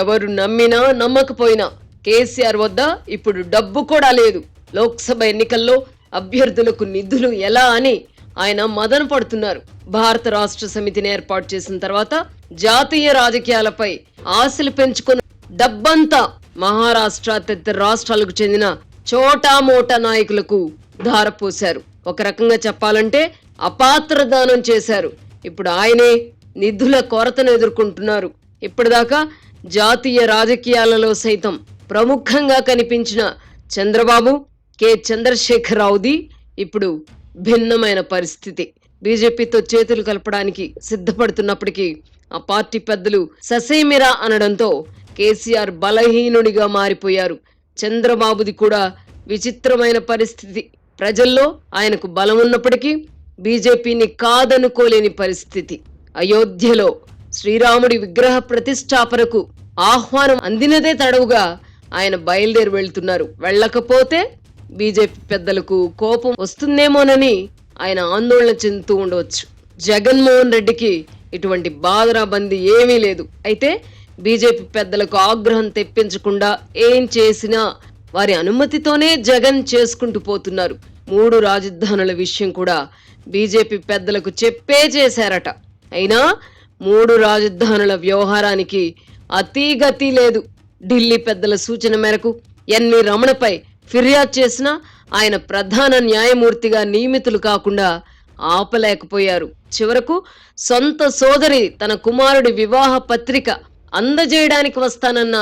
ఎవరు నమ్మినా నమ్మకపోయినా కేసీఆర్ వద్ద ఇప్పుడు డబ్బు కూడా లేదు. లోక్సభ ఎన్నికల్లో అభ్యర్థులకు నిధులు ఎలా అని ఆయన మదన పడుతున్నారు. భారత రాష్ట్ర సమితిని ఏర్పాటు చేసిన తర్వాత జాతీయ రాజకీయాలపై ఆశలు పెంచుకున్న డబ్బంతా మహారాష్ట్ర తదితర రాష్ట్రాలకు చెందిన చోటా మోటా నాయకులకు ధారపోశారు. ఒక రకంగా చెప్పాలంటే అపాత్ర దానం చేశారు. ఇప్పుడు ఆయనే నిధుల కొరతను ఎదుర్కొంటున్నారు. ఇప్పటిదాకా జాతీయ రాజకీయాలలో సైతం ప్రముఖంగా కనిపించిన చంద్రబాబు, కె చంద్రశేఖరరావుది ఇప్పుడు భిన్నమైన పరిస్థితి. బీజేపీతో చేతులు కలపడానికి సిద్ధపడుతున్నప్పటికీ ఆ పార్టీ పెద్దలు ససేమిరా అనడంతో కేసీఆర్ బలహీనుడిగా మారిపోయారు. చంద్రబాబుది కూడా విచిత్రమైన పరిస్థితి. ప్రజల్లో ఆయనకు బలం ఉన్నప్పటికీ బీజేపీని కాదనుకోలేని పరిస్థితి. అయోధ్యలో శ్రీరాముడి విగ్రహ ప్రతిష్టాపనకు ఆహ్వానం అందినదే తడవుగా ఆయన బయలుదేరి వెళ్తున్నారు. వెళ్ళకపోతే బీజేపీ పెద్దలకు కోపం వస్తుందేమోనని ఆయన ఆందోళన చెందుతూ ఉండవచ్చు. జగన్మోహన్ రెడ్డికి ఇటువంటి బాధరాబందీ ఏమీ లేదు. అయితే బీజేపీ పెద్దలకు ఆగ్రహం తెప్పించకుండా ఏం చేసినా వారి అనుమతితోనే జగన్ చేసుకుంటూ పోతున్నారు. 3 రాజధానుల విషయం కూడా బీజేపీ పెద్దలకు చెప్పే చేశారట. అయినా 3 రాజధానుల వ్యవహారానికి అతీగతి లేదు. ఢిల్లీ పెద్దల సూచన మేరకు ఎన్ని రమణపై ఫిర్యాదు చేసినా ఆయన ప్రధాన న్యాయమూర్తిగా నియమితులు కాకుండా ఆపలేకపోయారు. చివరకు సొంత సోదరి తన కుమారుడి వివాహ పత్రిక అందజేయడానికి వస్తానన్న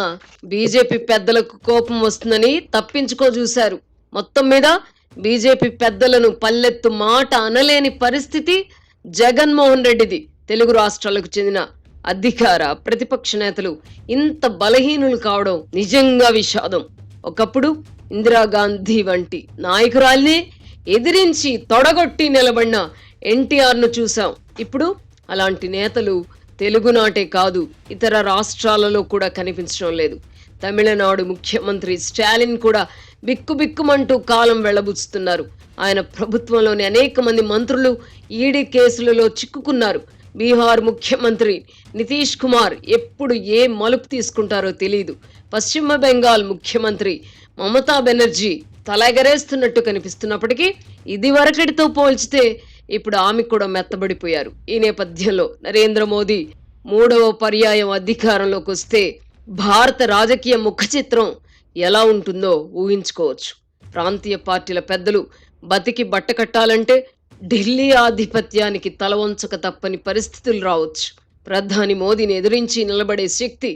బీజేపీ పెద్దలకు కోపం వస్తుందని తప్పించుకోజూశారు. మొత్తం మీద బీజేపీ పెద్దలను పల్లెత్తు మాట అనలేని పరిస్థితి జగన్మోహన్ రెడ్డిది. తెలుగు రాష్ట్రాలకు చెందిన అధికార ప్రతిపక్ష నేతలు ఇంత బలహీనులు కావడం నిజంగా విషాదం. ఒకప్పుడు ఇందిరాగాంధీ వంటి నాయకురాల్ని ఎదిరించి తొడగొట్టి నిలబడిన ఎన్టీఆర్ను చూసాం. ఇప్పుడు అలాంటి నేతలు తెలుగునాటే కాదు ఇతర రాష్ట్రాలలో కూడా కనిపించడం లేదు. తమిళనాడు ముఖ్యమంత్రి స్టాలిన్ కూడా బిక్కుబిక్కుమంటూ కాలం వెళ్లబుచ్చుతున్నారు. ఆయన ప్రభుత్వంలోని అనేక మంది మంత్రులు ఈడీ కేసులలో చిక్కుకున్నారు. బీహార్ ముఖ్యమంత్రి నితీష్ కుమార్ ఎప్పుడు ఏ మలుపు తీసుకుంటారో తెలియదు. పశ్చిమ బెంగాల్ ముఖ్యమంత్రి మమతా బెనర్జీ తలెగరేస్తున్నట్టు కనిపిస్తున్నప్పటికీ ఇది వరకటితో పోల్చితే ఇప్పుడు ఆమె కూడా మెత్తబడిపోయారు. ఈ నేపథ్యంలో నరేంద్ర మోదీ 3వ పర్యాయం అధికారంలోకి వస్తే భారత రాజకీయ ముఖ చిత్రం ఎలా ఉంటుందో ఊహించుకోవచ్చు. ప్రాంతీయ పార్టీల పెద్దలు బతికి బట్టకట్టాలంటే ఢిల్లీ ఆధిపత్యానికి తలవంచక తప్పని పరిస్థితులు రావచ్చు. ప్రధాని మోదీని ఎదిరించి నిలబడే శక్తి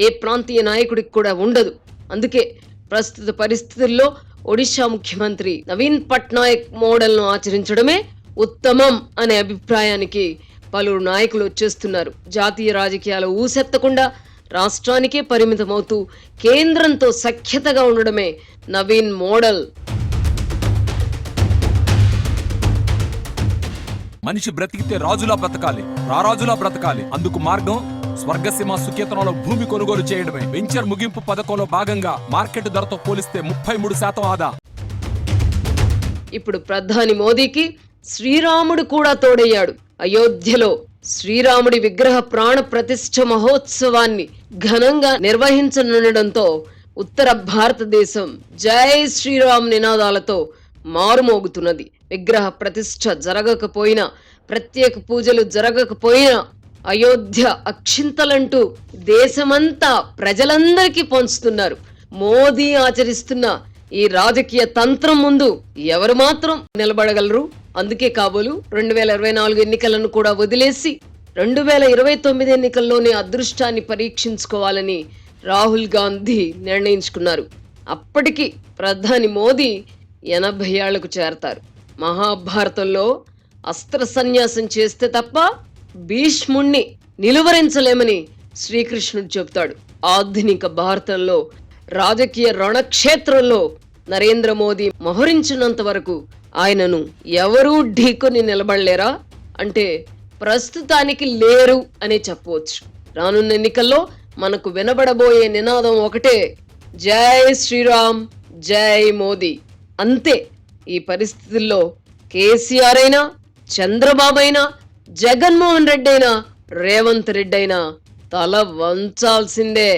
ఏ ప్రాంతీయ నాయకుడికి కూడా ఉండదు. అందుకే ప్రస్తుత పరిస్థితుల్లో ఒడిశా ముఖ్యమంత్రి నవీన్ పట్నాయక్ మోడల్ను ఆచరించడమే ఉత్తమం అనే అభిప్రాయానికి పలువురు నాయకులు వచ్చేస్తున్నారు. జాతీయ రాజకీయాలు ఊసెత్తకుండా రాష్ట్రానికే పరిమితమవుతూ కేంద్రంతో సఖ్యతగా ఉండడమే నవీన్ మోడల్. మనిషి బ్రతికితే రాజులా బ్రతకాలి, రారాజులా బ్రతకాలి. అందుకు మార్గం స్వర్గసీమ సుకేతనంలో భూమి కొనుగోలు చేయడమే. వెంచర్ ముగింపు పథకంలో భాగంగా మార్కెట్ ధరతో పోలిస్తే 33% ఆదా. ఇప్పుడు ప్రధాని మోదీకి శ్రీరాముడు కూడా తోడయ్యాడు. అయోధ్యలో శ్రీరాముడి విగ్రహ ప్రాణ ప్రతిష్ఠ మహోత్సవాన్ని ఘనంగా నిర్వహించనుండడంతో ఉత్తర భారతదేశం జై శ్రీరామ్ నినాదాలతో మారుమోగుతున్నది. విగ్రహ ప్రతిష్ఠ జరగకపోయినా, ప్రత్యేక పూజలు జరగకపోయినా అయోధ్య అక్షింతలంటూ దేశమంతా ప్రజలందరికీ పంచుతున్నారు. మోదీ ఆచరిస్తున్న ఈ రాజకీయ తంత్రం ముందు ఎవరు మాత్రం నిలబడగలరు? అందుకే కాబోలు 2024 ఎన్నికలను కూడా వదిలేసి 2029 ఎన్నికల్లోనే అదృష్టాన్ని పరీక్షించుకోవాలని రాహుల్ గాంధీ నిర్ణయించుకున్నారు. అప్పటికి ప్రధాని మోదీ 80 ఏళ్లకు చేరతారు. మహాభారతంలో అస్త్ర సన్యాసం చేస్తే తప్ప భీష్ముణ్ణి నిలువరించలేమని శ్రీకృష్ణుడు చెబుతాడు. ఆధునిక భారతంలో రాజకీయ రణక్షేత్రంలో నరేంద్ర మోదీ మోహరించినంత వరకు ఆయనను ఎవరూ ఢీకొని నిలబడలేరా అంటే ప్రస్తుతానికి లేరు అనే చెప్పవచ్చు. రానున్న ఎన్నికల్లో మనకు వినబడబోయే నినాదం ఒకటే, జై శ్రీరామ్, జై మోదీ. అంతే. ఈ పరిస్థితుల్లో కేసీఆర్ అయినా, చంద్రబాబు అయినా, జగన్మోహన్ రెడ్డి అయినా, రేవంత్ రెడ్డి అయినా తల వంచాల్సిందే.